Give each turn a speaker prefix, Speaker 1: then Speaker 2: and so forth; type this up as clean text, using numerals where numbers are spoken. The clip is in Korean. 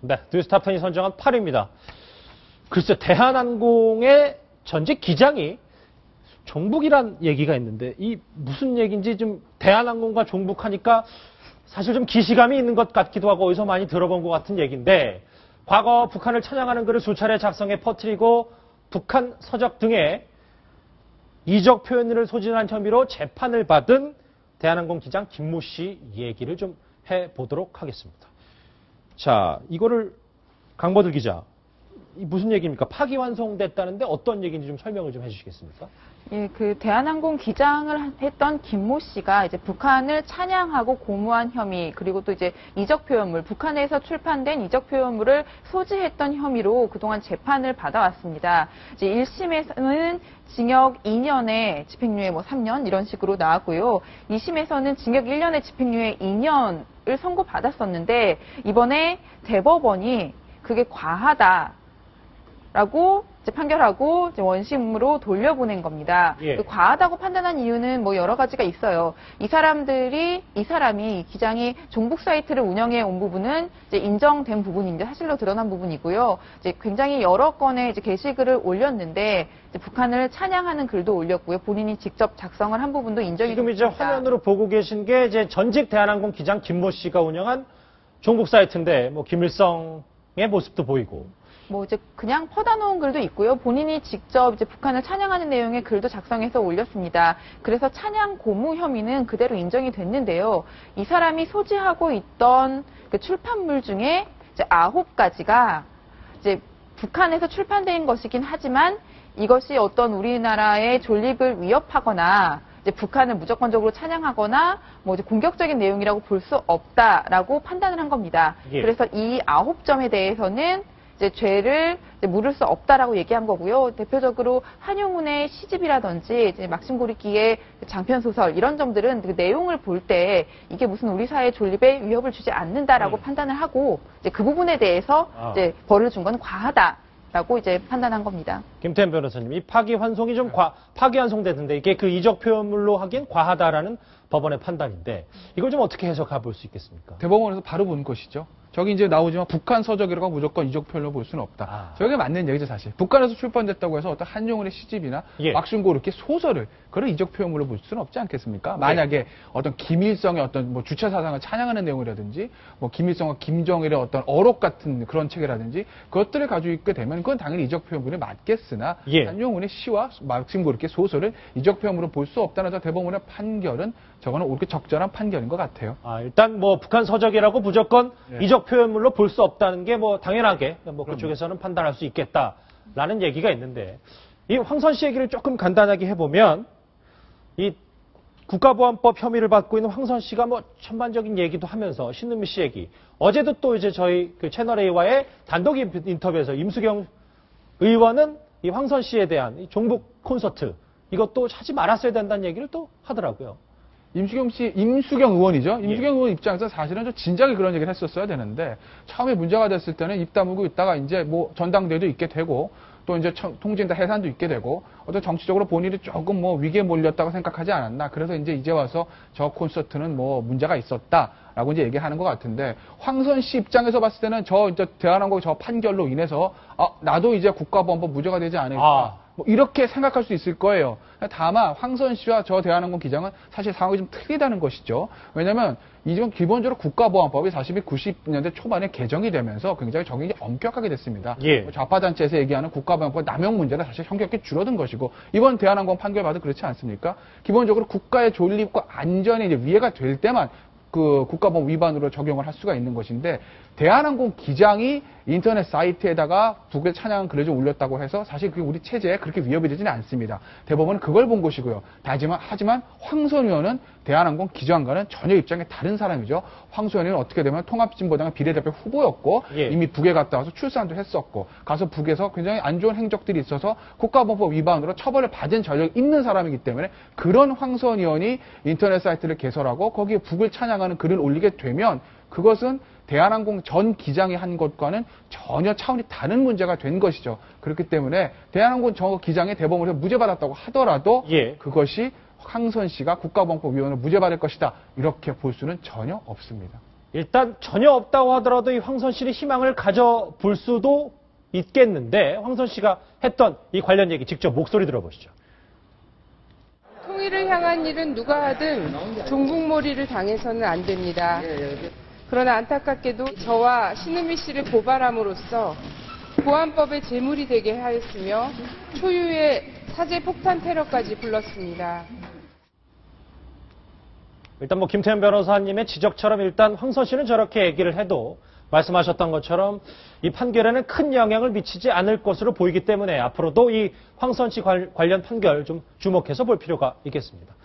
Speaker 1: 네, 뉴스탑10이 선정한 8위입니다. 글쎄, 대한항공의 전직 기장이 종북이란 얘기가 있는데 이 무슨 얘기인지 좀 대한항공과 종북하니까 사실 좀 기시감이 있는 것 같기도 하고 어디서 많이 들어본 것 같은 얘기인데 과거 북한을 찬양하는 글을 수차례 작성해 퍼뜨리고 북한 서적 등에 이적 표현을 소진한 혐의로 재판을 받은 대한항공 기장 김모 씨 얘기를 좀 해보도록 하겠습니다. 자, 이거를 강버들 기자, 이 무슨 얘기입니까? 파기환송됐다는데 어떤 얘기인지 좀 설명을 좀 해주시겠습니까?
Speaker 2: 예, 그 대한항공 기장을 했던 김모 씨가 이제 북한을 찬양하고 고무한 혐의, 그리고 또 이제 이적 표현물, 북한에서 출판된 이적 표현물을 소지했던 혐의로 그동안 재판을 받아왔습니다. 이제 1심에서는 징역 2년에 집행유예 3년 이런 식으로 나왔고요. 2심에서는 징역 1년에 집행유예 2년을 선고받았었는데 이번에 대법원이 그게 과하다라고 판결하고 원심으로 돌려보낸 겁니다.
Speaker 1: 예.
Speaker 2: 과하다고 판단한 이유는 여러 가지가 있어요. 이 사람이 기장이 종북 사이트를 운영해 온 부분은 이제 인정된 부분인데 사실로 드러난 부분이고요. 이제 굉장히 여러 건의 이제 게시글을 올렸는데 이제 북한을 찬양하는 글도 올렸고요. 본인이 직접 작성을 한 부분도 인정이
Speaker 1: 지금
Speaker 2: 됐습니다.
Speaker 1: 이제 화면으로 보고 계신 게 이제 전직 대한항공 기장 김모 씨가 운영한 종북 사이트인데 김일성의 모습도 보이고.
Speaker 2: 이제 그냥 퍼다 놓은 글도 있고요. 본인이 직접 이제 북한을 찬양하는 내용의 글도 작성해서 올렸습니다. 그래서 찬양 고무 혐의는 그대로 인정이 됐는데요. 이 사람이 소지하고 있던 그 출판물 중에 이제 9가지가 이제 북한에서 출판된 것이긴 하지만 이것이 어떤 우리나라의 존립을 위협하거나 이제 북한을 무조건적으로 찬양하거나 이제 공격적인 내용이라고 볼 수 없다라고 판단을 한 겁니다.
Speaker 1: 예.
Speaker 2: 그래서 이 9점에 대해서는 이제 죄를 물을 수 없다라고 얘기한 거고요. 대표적으로 한용운의 시집이라든지 이제 막심고리끼의 장편 소설 이런 점들은 그 내용을 볼 때 이게 무슨 우리 사회 존립에 위협을 주지 않는다라고 판단을 하고 이제 그 부분에 대해서 이제 벌을 준 건 과하다라고 이제 판단한 겁니다.
Speaker 1: 김태현 변호사님, 이 파기환송이 좀 파기환송됐는데 이게 그 이적 표현물로 하기엔 과하다라는 법원의 판단인데 이걸 좀 어떻게 해석해 볼 수 있겠습니까?
Speaker 3: 대법원에서 바로 본 것이죠. 저기 이제 나오지만 북한 서적이라고 무조건 이적 표현으로 볼 수는 없다. 저게 맞는 얘기죠, 사실. 북한에서 출판됐다고 해서 어떤 한용운의 시집이나 막순고르키 소설을 그런 이적 표현물로 볼 수는 없지 않겠습니까? 만약에 어떤 김일성의 어떤 주체 사상을 찬양하는 내용이라든지 김일성과 김정일의 어떤 어록 같은 그런 책이라든지 그것들을 가지고 있게 되면 그건 당연히 이적 표현물에 맞겠으나 한용운의 시와 막순고르키 소설을 이적 표현물로 볼 수 없다는 대법원의 판결은 저거는 옳게 적절한 판결인 것 같아요.
Speaker 1: 일단 북한 서적이라고 무조건 이적 표현물로 볼 수 없다는 게 당연하게 그쪽에서는 판단할 수 있겠다라는 얘기가 있는데 이 황선 씨 얘기를 조금 간단하게 해보면 이 국가보안법 혐의를 받고 있는 황선 씨가 전반적인 얘기도 하면서 신은미 씨 얘기 어제도 또 이제 저희 그 채널 A와의 단독 인터뷰에서 임수경 의원은 이 황선 씨에 대한 이 종북 콘서트 이것도 하지 말았어야 된다는 얘기를 또 하더라고요.
Speaker 3: 임수경 의원이죠. 임수경 의원 입장에서 사실은 좀 진작에 그런 얘기를 했었어야 되는데 처음에 문제가 됐을 때는 입 다물고 있다가 이제 전당대회도 있게 되고 또 이제 통진다 해산도 있게 되고 어떤 정치적으로 본인이 조금 위기에 몰렸다고 생각하지 않았나. 그래서 이제 와서 저 콘서트는 문제가 있었다라고 이제 얘기하는 것 같은데 황선 씨 입장에서 봤을 때는 이제 대한항공 저 판결로 인해서 나도 이제 국가보안법 무죄가 되지 않을까. 이렇게 생각할 수 있을 거예요. 다만 황선 씨와 저 대한항공 기장은 사실 상황이 좀 틀리다는 것이죠. 왜냐하면 이전 기본적으로 국가보안법이 90년대 초반에 개정이 되면서 굉장히 적용이 엄격하게 됐습니다. 좌파 단체에서 얘기하는 국가보안법 남용 문제는 사실 현격히 줄어든 것이고 이번 대한항공 판결 봐도 그렇지 않습니까? 기본적으로 국가의 존립과 안전에 이제 위해가 될 때만 그 국가보안 위반으로 적용을 할 수가 있는 것인데 대한항공 기장이 인터넷 사이트에다가 북의 찬양 글을 좀 올렸다고 해서 사실 그게 우리 체제에 그렇게 위협이 되지는 않습니다. 대법원은 그걸 본 것이고요. 하지만 황선 의원은 대한항공 기장과는 전혀 입장이 다른 사람이죠. 황선 의원은 어떻게 되면 통합진보당의 비례대표 후보였고 이미 북에 갔다 와서 출산도 했었고 가서 북에서 굉장히 안 좋은 행적들이 있어서 국가보안법 위반으로 처벌을 받은 전력이 있는 사람이기 때문에 그런 황선 의원이 인터넷 사이트를 개설하고 거기에 북을 찬양하는 글을 올리게 되면 그것은 대한항공 전 기장이 한 것과는 전혀 차원이 다른 문제가 된 것이죠. 그렇기 때문에 대한항공 저 기장이 대법원에서 무죄받았다고 하더라도 그것이 황선 씨가 국가보안법 위반으로 무죄받을 것이다. 이렇게 볼 수는 전혀 없습니다.
Speaker 1: 일단 전혀 없다고 하더라도 이 황선 씨는 희망을 가져볼 수도 있겠는데 황선 씨가 했던 이 관련 얘기 직접 목소리 들어보시죠.
Speaker 4: 통일을 향한 일은 누가 하든 종북몰이를 당해서는 안 됩니다. 그러나 안타깝게도 저와 신은미 씨를 고발함으로써 보안법의 제물이 되게 하였으며 초유의 사제 폭탄 테러까지 불렀습니다.
Speaker 1: 일단 뭐 김태현 변호사님의 지적처럼 일단 황선 씨는 저렇게 얘기를 해도 말씀하셨던 것처럼 이 판결에는 큰 영향을 미치지 않을 것으로 보이기 때문에 앞으로도 이 황선 씨 관련 판결 좀 주목해서 볼 필요가 있겠습니다.